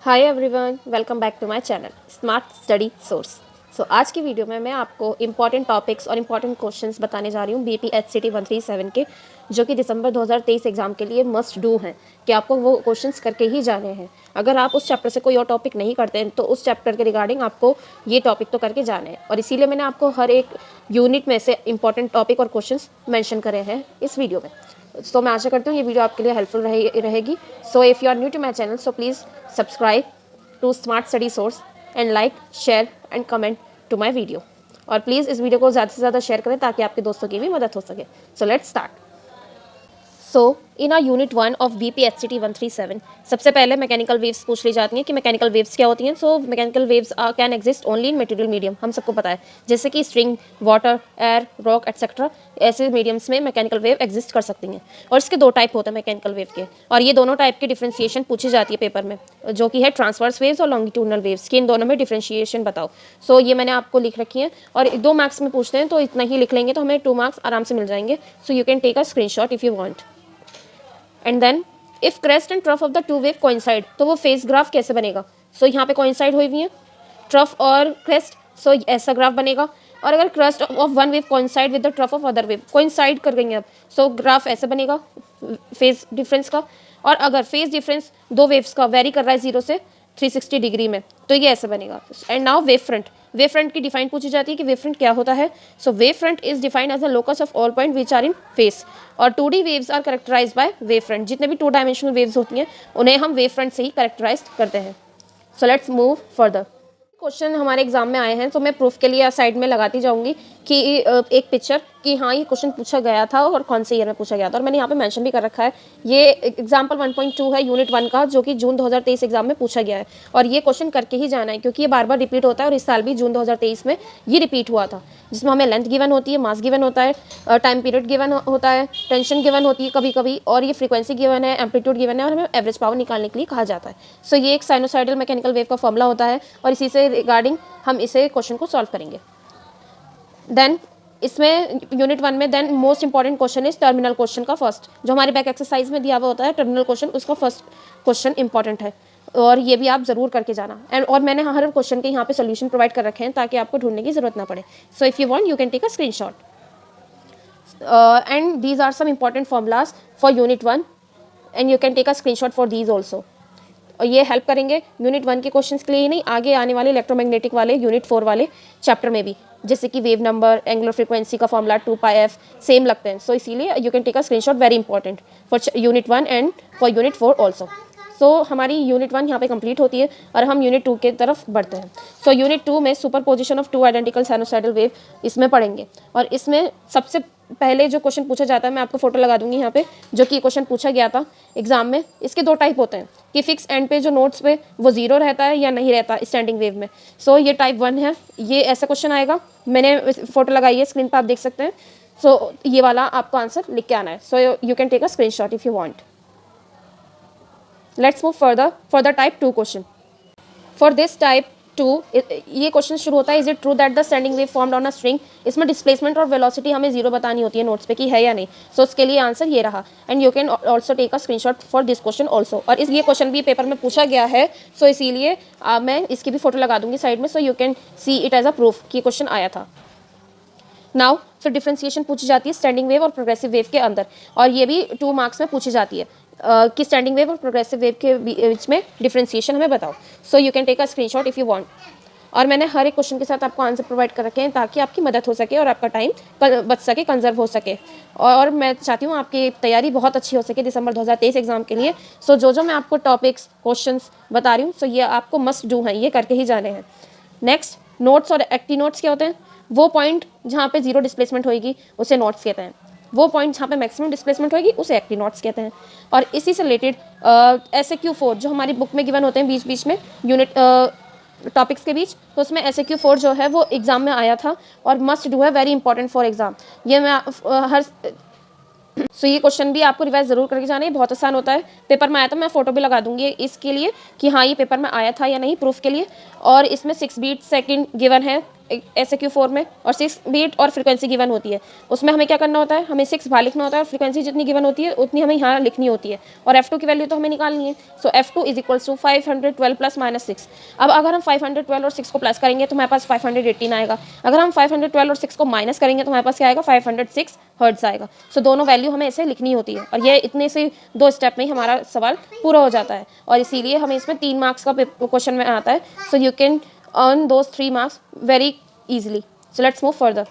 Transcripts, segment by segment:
Hi everyone, welcome back to my channel smart study source. आज की video में मैं आपको इंपॉर्टेंट टॉपिक्स और इंपॉर्टेंट क्वेश्चंस बताने जा रही हूँ BPSCT 137 के, जो कि दिसंबर 2023 एग्जाम के लिए मस्ट डू हैं कि आपको वो क्वेश्चंस करके ही जाने हैं। अगर आप उस चैप्टर से कोई और टॉपिक नहीं करते हैं तो उस चैप्टर के रिगार्डिंग आपको ये टॉपिक तो करके जाने हैं, और इसीलिए मैंने आपको हर एक यूनिट में से इंपॉर्टेंट टॉपिक और क्वेश्चंस मेंशन करे हैं इस वीडियो में। मैं आशा करती हूँ ये वीडियो आपके लिए हेल्पफुल रहेगी। If you are new to my channel please subscribe to smart study source and like, share and comment to my video. और प्लीज़ इस वीडियो को ज़्यादा से ज़्यादा शेयर करें ताकि आपके दोस्तों की भी मदद हो सके। Let's start. In a unit 1 of BPSCT 137 सबसे पहले मैकेनिकल वेव्स पूछ ली जाती हैं कि मैकेनिकल वेव्स क्या होती हैं। Mechanical waves can exist only in material medium, हम सबको पता है, जैसे कि string, water, air, rock etcetera. ऐसे मीडियम्स में मैकेनिकल वेव एग्जिस्ट कर सकती हैं, और इसके दो टाइप होते हैं मैकेनिकल वेव के, और ये दोनों टाइप की डिफ्रेंशिएशन पूछी जाती है पेपर में, जो कि है ट्रांसवर्स वेव्स और लॉन्गिट्यूडनल वेव्स की। इन दोनों में डिफ्रेंशिएशन बताओ। ये मैंने आपको लिख रखी है, और 2 मार्क्स में पूछते हैं तो इतना ही लिख लेंगे तो हमें 2 मार्क्स आराम से मिल जाएंगे। You can take a screenshot if you want. And then if crest and trough of the two wave coincide, तो वो फेस ग्राफ कैसे बनेगा। यहाँ पे कोइंसाइड हुई हुई है ट्रफ और क्रेस्ट, ऐसा ग्राफ बनेगा। और अगर crest of one wave coincide with the trough of other wave, coincide कर गई अब, ग्राफ ऐसे बनेगा फेस डिफरेंस का। और अगर फेस डिफरेंस दो वेव्स का वेरी कर रहा है 0 से 360 डिग्री में, तो ये ऐसे बनेगा। एंड नाउ वेव फ्रंट की डिफाइन पूछी जाती है कि वेव फ्रंट क्या होता है। Wave front is defined as the locus of all point which are in phase, और 2D waves are characterized by wave front. जितने भी 2 डायमेंशनल वेव्स होती हैं उन्हें हम वेव फ्रंट से ही करेक्टराइज करते हैं। Let's move further. क्वेश्चन हमारे एग्जाम में आए हैं, मैं प्रूफ के लिए साइड में लगाती जाऊंगी कि एक पिक्चर कि हाँ ये क्वेश्चन पूछा गया था और कौन से ईयर में पूछा गया था, और मैंने यहाँ पे मेंशन भी कर रखा है। ये एग्जाम्पल 1.2 है यूनिट 1 का, जो कि जून 2023 एग्जाम में पूछा गया है, और ये क्वेश्चन करके ही जाना है क्योंकि ये बार बार रिपीट होता है, और इस साल भी जून 2023 में ये रिपीट हुआ था, जिसमें हमें लेंथ गिवन होती है, मास गिवन होता है, टाइम पीरियड गिवन होता है, टेंशन गिवन होती है कभी कभी, और ये फ्रीक्वेंसी गिवन है, एम्पलीट्यूड गिवन है, और हमें एवरेज पावर निकालने के लिए कहा जाता है। ये एक साइनोसाइडल मैकेनिकल वेव का फॉर्मूला होता है, और इसी से रिगार्डिंग हम इसे क्वेश्चन को सॉल्व करेंगे। देन इसमें यूनिट 1 में then most important question is terminal question का फर्स्ट, जो हमारे बैक एक्सरसाइज में दिया हुआ होता है टर्मिनल क्वेश्चन, उसका फर्स्ट क्वेश्चन इंपॉर्टेंट है, और ये भी आप जरूर करके जाना। और मैंने हर क्वेश्चन के यहाँ पे सोल्यूशन प्रोवाइड कर रखे हैं ताकि आपको ढूंढने की जरूरत ना पड़े। If you want you can take a screenshot. And these are some important formulas for unit 1 and you can take a screenshot for these also. और ये हेल्प करेंगे यूनिट 1 के क्वेश्चंस के लिए ही नहीं, आगे आने वाले इलेक्ट्रोमैग्नेटिक वाले यूनिट 4 वाले चैप्टर में भी, जैसे कि वेव नंबर, एंगुलर फ्रीक्वेंसी का फॉर्मूला 2πf सेम लगते हैं। इसीलिए you can take a screenshot, very important for unit 1 and for unit 4 also. हमारी यूनिट 1 यहाँ पे कंप्लीट होती है और हम यूनिट 2 के तरफ बढ़ते हैं। यूनिट 2 में super position of 2 identical sinusoidal wave इसमें पढ़ेंगे, और इसमें सबसे पहले जो क्वेश्चन पूछा जाता है, मैं आपको फोटो लगा दूंगी यहाँ पे, जो कि क्वेश्चन पूछा गया था एग्जाम में। इसके 2 टाइप होते हैं कि फिक्स एंड पे जो नोट्स पे वो 0 रहता है या नहीं रहता स्टैंडिंग वेव में। ये टाइप 1 है, ये ऐसा क्वेश्चन आएगा, मैंने फोटो लगाई है स्क्रीन पर, आप देख सकते हैं। ये वाला आपको आंसर लिख के आना है। You can take a screenshot if you want. Let's move further for the type 2 question. For this type 2 ये क्वेश्चन शुरू होता है, is it true that the standing wave formed on a string. इसमें displacement और velocity हमें 0 बतानी होती है नोट्स पे कि है या नहीं। इसके लिए आंसर ये रहा, and you can also take a screenshot for this question also. और ये क्वेश्चन भी पेपर में पूछा गया है, इसीलिए मैं इसकी भी फोटो लगा दूंगी साइड में, you can see it as a proof कि क्वेश्चन आया था। नाउ फिर डिफ्रेंसिएशन पूछी जाती है स्टैंडिंग वेव और प्रोग्रेसिव वेव के अंदर, और ये भी 2 मार्क्स में पूछी जाती है कि स्टैंडिंग वेव और प्रोग्रेसिव वेव के बीच में डिफ्रेंसिएशन हमें बताओ। You can take a screenshot if you want. और मैंने हर एक क्वेश्चन के साथ आपको आंसर प्रोवाइड कर रखे हैं ताकि आपकी मदद हो सके और आपका टाइम बच सके, कंजर्व हो सके, और मैं चाहती हूँ आपकी तैयारी बहुत अच्छी हो सके दिसंबर 2023 एग्जाम के लिए। जो मैं आपको टॉपिक्स क्वेश्चंस बता रही हूँ, ये आपको मस्ट डू हैं, ये करके ही जाने हैं। नेक्स्ट, नोट्स और एक्टिव नोट्स क्या होते हैं। वो पॉइंट जहाँ पे 0 डिस्प्लेसमेंट होगी उसे नोट्स कहते हैं, वो पॉइंट जहाँ पे मैक्सिमम डिस्प्लेसमेंट होगी उसे एक्टिव नोट्स कहते हैं। और इसी से रिलेटेड SAQ4 जो हमारी बुक में गिवन होते हैं बीच बीच में यूनिट टॉपिक्स के बीच, उसमें SAQ4 जो है वो एग्जाम में आया था और मस्ट डू है, वेरी इंपॉर्टेंट फॉर एग्जाम। ये मैं हर ये क्वेश्चन भी आपको रिवाइज जरूर करके जाना है, बहुत आसान होता है, पेपर में आया था, मैं फोटो भी लगा दूंगी इसके लिए कि हाँ ये पेपर में आया था या नहीं, प्रूफ के लिए। और इसमें 6 बीट सेकंड गिवन है SAQ 4 में, और 6 बीट और फ्रीक्वेंसी गिवन होती है। उसमें हमें क्या करना होता है, हमें 6 बाहर लिखना होता है और फ्रीक्वेंसी जितनी गिवन होती है उतनी हमें यहाँ लिखनी होती है, और F2 की वैल्यू तो हमें निकालनी है। So F2 is equals to 512 plus minus 6। अब अगर हम 512 और 6 को प्लस करेंगे तो हमारे पास 518 आएगा। अगर हम 512 और 6 को माइनस करेंगे तो हमारे पास क्या आएगा, 506 हर्ट्ज आएगा। सो दोनों वैल्यू हमें ऐसे लिखनी होती है, और ये इतने से 2 स्टेप में ही हमारा सवाल पूरा हो जाता है, और इसीलिए हमें इसमें 3 मार्क्स का क्वेश्चन में आता है। So you can earn those 3 marks very easily. So let's move further.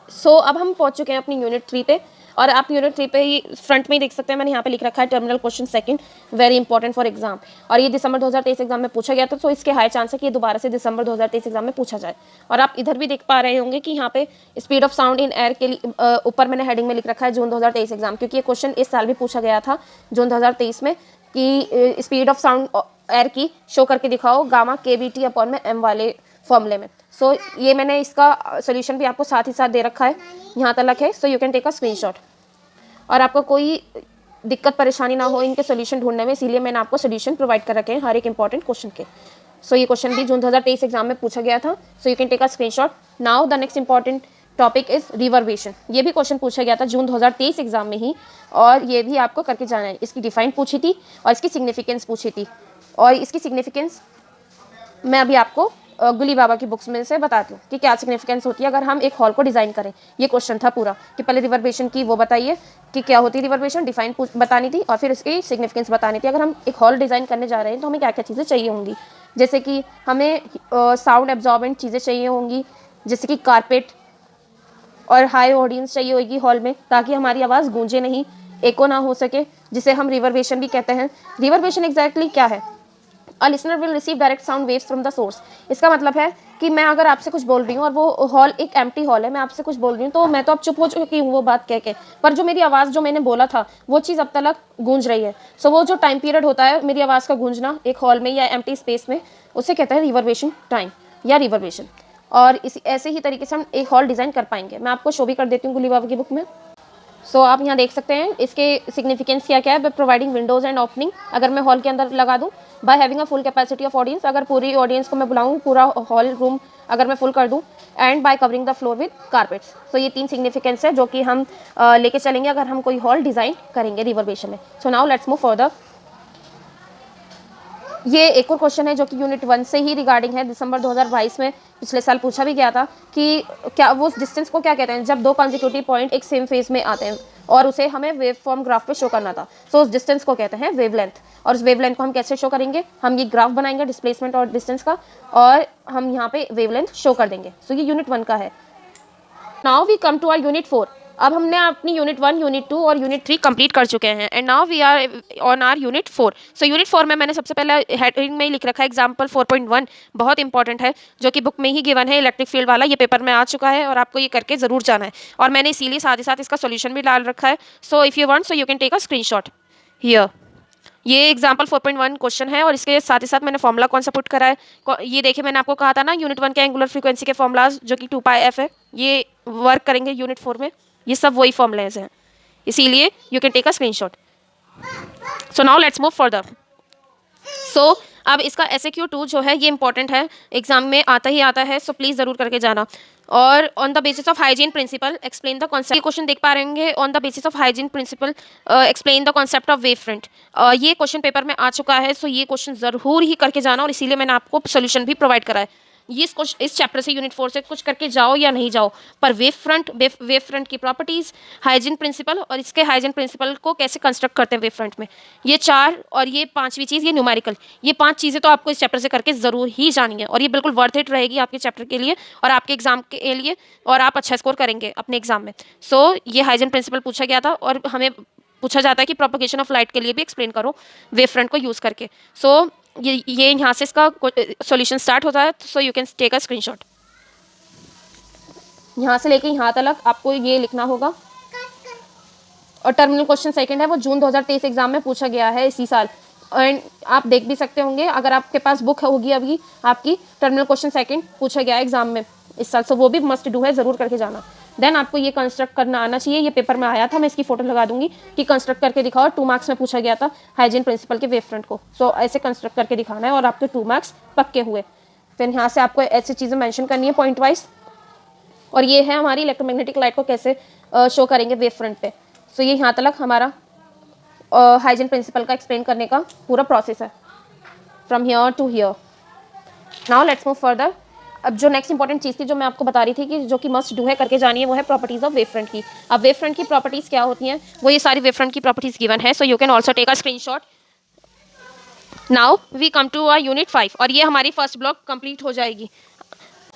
So अब हम पहुंच चुके हैं अपनी यूनिट 3 पे, और आप यूनिट 3 पे ही फ्रंट में ही देख सकते हैं, मैंने यहाँ पे लिख रखा है terminal question second, very important for exam. और ये दिसंबर 2023 एग्जाम में पूछा गया था, तो इसके हाई चांस है कि ये दोबारा से दिसंबर 2023 एग्जाम में पूछा जाए। और आप इधर भी देख पा रहे होंगे कि यहाँ पे speed of sound in air के लिए ऊपर मैंने हेडिंग में लिख रखा है जून 2023 एग्जाम, क्योंकि ये क्वेश्चन इस साल भी पूछा गया था जून 2023 में, कि स्पीड ऑफ साउंड एयर की शो करके दिखाओ गामा KBT अपॉन में M वाले फॉर्मूले में। सो ये मैंने इसका सोल्यूशन भी आपको साथ ही साथ दे रखा है, यहाँ तक है। So you can take a screenshot, और आपको कोई दिक्कत परेशानी ना हो इनके सोल्यूशन ढूंढने में, इसीलिए मैंने आपको सोल्यूशन प्रोवाइड कर रखे हैं हर एक इंपॉर्टेंट क्वेश्चन के। सो ये क्वेश्चन भी जून 2023 एग्जाम में पूछा गया था। So you can take a screenshot. Now the next important topic is reverberation. ये भी क्वेश्चन पूछा गया था जून 2023 एग्जाम में ही, और ये भी आपको करके जाना है। इसकी डिफाइन पूछी थी और इसकी सिग्निफिकेंस पूछी थी, और इसकी सिग्निफिकेंस मैं अभी आपको गुली बाबा की बुक्स में से बताती हूँ कि क्या सिग्निफिकेंस होती है अगर हम एक हॉल को डिज़ाइन करें। ये क्वेश्चन था पूरा कि पहले रिवर्बेशन की वो बताइए कि क्या होती है रिवर्बेशन, डिफाइन बतानी थी, और फिर इसकी सिग्निफिकेंस बतानी थी। अगर हम एक हॉल डिज़ाइन करने जा रहे हैं तो हमें क्या क्या चीज़ें चाहिए होंगी, जैसे कि हमें साउंड एब्जॉर्बेंट चीज़ें चाहिए होंगी, जैसे कि कारपेट, और हाई ऑडियंस चाहिए होगी हॉल में, ताकि हमारी आवाज़ गूंजे नहीं, एको ना हो सके, जिसे हम रिवर्बेशन भी कहते हैं। रिवर्बेशन एग्जैक्टली क्या है? A listener will receive direct sound waves from the source. इसका मतलब है कि मैं अगर आपसे कुछ बोल रही हूँ और वो हॉल एक एम्प्टी हॉल है, मैं आपसे कुछ बोल रही हूँ, तो मैं तो अब चुप हो चुकी हूँ वो बात कह के, पर जो मेरी आवाज़ जो मैंने बोला था वो चीज़ अब तक गूंज रही है। सो वो जो टाइम पीरियड होता है मेरी आवाज़ का गूंजना एक हॉल में या एम्प्टी स्पेस में, उसे कहते हैं रिवर्बेशन टाइम या रिवर्बेशन। और इसी ऐसे ही तरीके से हम एक हॉल डिज़ाइन कर पाएंगे। मैं आपको शो भी कर देती हूँ गुली बाबा की बुक में। सो आप यहाँ देख सकते हैं इसके सिग्निफिकेंस क्या क्या है। By providing Windows and opening, अगर मैं हॉल के अंदर लगा दूँ। By having a full capacity of audience, अगर पूरी ऑडियंस को मैं बुलाऊँ, पूरा हॉल रूम अगर मैं फुल कर दूँ। And by covering the floor with carpets. So ये 3 सिग्निफिकेंस है जो कि हम लेके चलेंगे अगर हम कोई हॉल डिज़ाइन करेंगे रिवर्बेशन में। सो नाउ लेट्स मूव फर्दर। ये एक और क्वेश्चन है जो कि यूनिट 1 से ही रिगार्डिंग है, दिसंबर 2022 में पिछले साल पूछा भी गया था कि क्या वो डिस्टेंस को क्या कहते हैं जब 2 कॉन्जिक्यूटिव पॉइंट एक सेम फेज में आते हैं, और उसे हमें वेव फॉर्म ग्राफ पे शो करना था। सो उस डिस्टेंस को कहते हैं वेवलेंथ। और उस वेवलेंथ को हम कैसे शो करेंगे, हम ये ग्राफ बनाएंगे डिस्प्लेसमेंट और डिस्टेंस का, और हम यहाँ पे वेवलेंथ शो कर देंगे। सो ये यूनिट 1 का है। Now we come to our unit 4। अब हमने अपनी यूनिट 1, यूनिट 2 और यूनिट 3 कंप्लीट कर चुके हैं, and now we are on our unit 4। So unit 4 में मैंने सबसे पहले हेडिंग में ही लिख रखा है एग्जाम्पल 4.1, बहुत इंपॉर्टेंट है, जो कि बुक में ही गिवन है, इलेक्ट्रिक फील्ड वाला। ये पेपर में आ चुका है और आपको ये करके ज़रूर जाना है, और मैंने इसीलिए साथ ही साथ इसका सोल्यूशन भी डाल रखा है। So if you want so you can take a screenshot here. ये एग्जाम्पल 4.1 क्वेश्चन है, और इसके साथ ही साथ मैंने फॉर्मूला कौन सा पुट करा है, ये देखिए मैंने आपको कहा था ना यूनिट 1 के एंगुलर फ्रीक्वेंसी के फॉर्मूलाज जो कि 2πf है, ये वर्क करेंगे यूनिट 4 में। ये सब वही फॉर्मूलेज हैं, इसीलिए you can take a screenshot. So now let's move further. So अब इसका SAQ2 जो है ये इंपॉर्टेंट है, एग्जाम में आता ही आता है, सो प्लीज़ ज़रूर करके जाना। और on the basis of Huygens principle explain the concept, ये क्वेश्चन देख पा रहे होंगे। On the basis of Huygens principle explain the concept of wave front. ये क्वेश्चन पेपर में आ चुका है, सो ये क्वेश्चन ज़रूर ही करके जाना, और इसीलिए मैंने आपको सोल्यूशन भी प्रोवाइड करा है। ये इस चैप्टर से यूनिट 4 से कुछ करके जाओ या नहीं जाओ, पर वेव फ्रंट की प्रॉपर्टीज़, हाइजीन प्रिंसिपल, और इसके हाइजीन प्रिंसिपल को कैसे कंस्ट्रक्ट करते हैं वेव फ्रंट में, ये 4, और ये 5वीं चीज़ ये न्यूमेरिकल, ये 5 चीज़ें तो आपको इस चैप्टर से करके ज़रूर ही जानी है, और ये बिल्कुल वर्थ इट रहेगी आपके चैप्टर के लिए और आपके एग्जाम के लिए, और आप अच्छा स्कोर करेंगे अपने एग्जाम में। सो ये हाइजीन प्रिंसिपल पूछा गया था, और हमें पूछा जाता है कि प्रोपगेशन ऑफ लाइट के लिए भी एक्सप्लेन करो वेव फ्रंट को यूज़ करके। सो ये यहाँ से इसका सॉल्यूशन स्टार्ट होता है। So you can take a screenshot. यहाँ से लेके यहाँ तक आपको ये लिखना होगा, और टर्मिनल क्वेश्चन सेकंड है, वो जून 2023 एग्जाम में पूछा गया है इसी साल, एंड आप देख भी सकते होंगे अगर आपके पास बुक होगी अभी आपकी, टर्मिनल क्वेश्चन सेकंड पूछा गया है एग्जाम में इस साल, सो वो भी मस्ट डू है, ज़रूर करके जाना। देन आपको ये कंस्ट्रक्ट करना आना चाहिए, ये पेपर में आया था, मैं इसकी फोटो लगा दूंगी कि कंस्ट्रक्ट करके दिखाओ। 2 मार्क्स में पूछा गया था हाइजीन प्रिंसिपल के वेव फ्रंट को, सो ऐसे कंस्ट्रक्ट करके दिखाना है, और आपके 2 मार्क्स पक्के हुए। फिर यहाँ से आपको ऐसी चीज़ें मेंशन करनी है पॉइंट वाइज। और ये है हमारी इलेक्ट्रोमैग्नेटिक लाइट को कैसे शो करेंगे वेव फ्रंट पे। सो ये यहाँ तक हमारा हाइजन प्रिंसिपल का एक्सप्लेन करने का पूरा प्रोसेस है from here to here. Now let's move further. अब जो नेक्स्ट इंपॉर्टेंट चीज़ थी जो मैं आपको बता रही थी कि जो कि मस्ट डू है करके जानी है, वो है प्रॉपर्टीज ऑफ वेव फ्रंट की। अब वेव फ्रंट की प्रॉपर्टीज़ क्या होती हैं, वो ये सारी वेव फ्रंट की प्रॉपर्टीज़ गिवन है। So you can also take a screenshot. Now we come to our unit 5 और ये हमारी फर्स्ट ब्लॉक कंप्लीट हो जाएगी।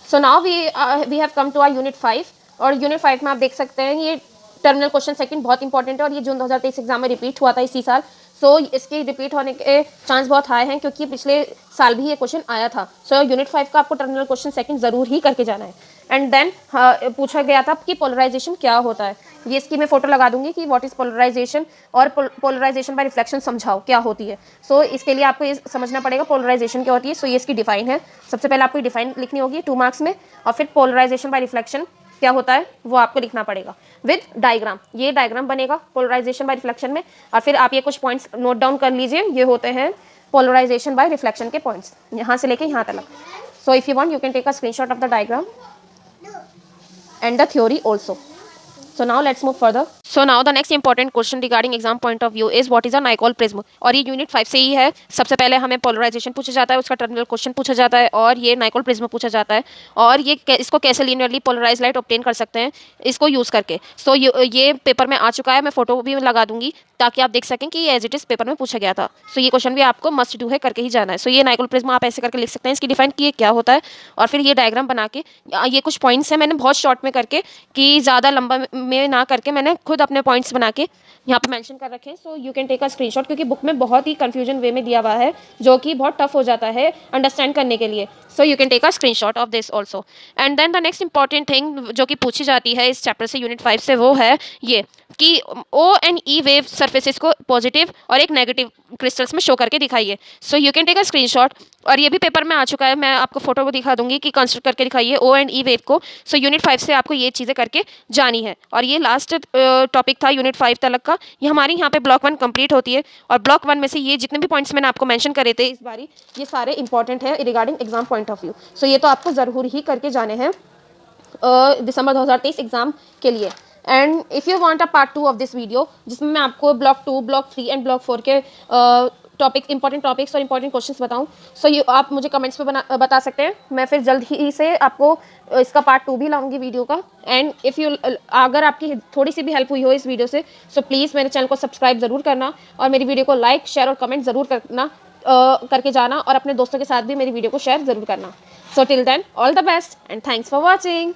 So now we have come to our unit 5 और यूनिट 5 में आप देख सकते हैं ये टर्मिनल क्वेश्चन सेकंड बहुत इंपॉर्टेंट है और ये जून 2023 एग्जाम में रिपीट हुआ था इसी साल। सो इसके रिपीट होने के चांस बहुत हाई हैं क्योंकि पिछले साल भी ये क्वेश्चन आया था। सो यूनिट 5 का आपको टर्मिनल क्वेश्चन सेकंड ज़रूर ही करके जाना है। एंड देन पूछा गया था कि पोलराइजेशन क्या होता है। ये इसकी मैं फोटो लगा दूंगी कि व्हाट इज पोलराइजेशन और पोलराइजेशन बाय रिफ्लेक्शन समझाओ क्या होती है। सो इसके लिए आपको ये समझना पड़ेगा पोलराइजेशन क्या होती है। सो ये इसकी डिफाइन है। सबसे पहले आपको डिफाइन लिखनी होगी 2 मार्क्स में और फिर पोलराइजेशन बाय रिफ्लेक्शन क्या होता है वो आपको लिखना पड़ेगा विद डायग्राम। ये डायग्राम बनेगा पोलराइजेशन बाय रिफ्लेक्शन में और फिर आप ये कुछ पॉइंट्स नोट डाउन कर लीजिए। ये होते हैं पोलराइजेशन बाय रिफ्लेक्शन के पॉइंट्स यहाँ से लेके यहाँ तक। So if you want you can take a screenshot of the diagram and the theory also. So now let's move further. So now the next important question regarding exam point of view is what is a Nicol prism। और ये unit 5 से ही है। सबसे पहले हमें polarisation पूछा जाता है, उसका टर्मिनल क्वेश्चन पूछा जाता है और ये नाइकोल प्रिज्म पूछा जाता है और ये इसको कैसे लीनियरली पोलराइज लाइट ऑब्टेन कर सकते हैं इसको यूज़ करके। सो ये पेपर में आ चुका है, मैं फोटो भी लगा दूंगी ताकि आप देख सकें कि एज इट इज़ पेपर में पूछा गया था। सो ये क्वेश्चन भी आपको मस्ट डू है करके ही जाना है। सो ये नाइकोल प्रिज्म आप ऐसे करके लिख सकते हैं, इसकी डिफाइन की क्या होता है और फिर ये डायग्राम बना के ये कुछ पॉइंट्स हैं मैंने बहुत शॉर्ट में करके कि ज़्यादा लंबा में ना करके मैंने खुद अपने पॉइंट्स बना के यहाँ पे मेंशन कर रखे हैं। So you can take a screenshot क्योंकि बुक में बहुत ही कंफ्यूजन वे में दिया हुआ है जो कि बहुत टफ हो जाता है अंडरस्टैंड करने के लिए। So you can take a screenshot of this also. And then the next important thing जो कि पूछी जाती है इस चैप्टर से यूनिट 5 से वो है ये कि O and E wave surfaces को पॉजिटिव और एक नेगेटिव क्रिस्टल्स में शो करके दिखाइए। So you can take a screenshot और ये भी पेपर में आ चुका है, मैं आपको फोटो को दिखा दूंगी कि कंस्ट्रक्ट करके दिखाइए ओ एंड ई वेव को। सो यूनिट 5 से आपको ये चीज़ें करके जानी है और ये लास्ट टॉपिक था यूनिट 5 तक का। ये हमारी यहाँ पे ब्लॉक 1 कंप्लीट होती है और ब्लॉक 1 में से ये जितने भी पॉइंट्स मैंने आपको मेंशन करे थे इस बारी ये सारे इंपॉर्टेंट है regarding exam point of view. So ये तो आपको ज़रूर ही करके जाने हैं दिसंबर 2023 एग्जाम के लिए। And if you want a part 2 of this video जिसमें मैं आपको ब्लॉक 2, ब्लॉक 3 एंड ब्लॉक 4 के टॉपिक इंपॉर्टेंट टॉपिक्स और इंपॉर्टेंट क्वेश्चंस बताऊं सो ये आप मुझे कमेंट्स पे बता सकते हैं। मैं फिर जल्द ही से आपको इसका पार्ट 2 भी लाऊंगी वीडियो का। एंड इफ़ यू अगर आपकी थोड़ी सी भी हेल्प हुई हो इस वीडियो से सो प्लीज़ मेरे चैनल को सब्सक्राइब ज़रूर करना और मेरी वीडियो को लाइक शेयर और कमेंट ज़रूर करना करके जाना और अपने दोस्तों के साथ भी मेरी वीडियो को शेयर ज़रूर करना। So till then all the best and thanks for watching.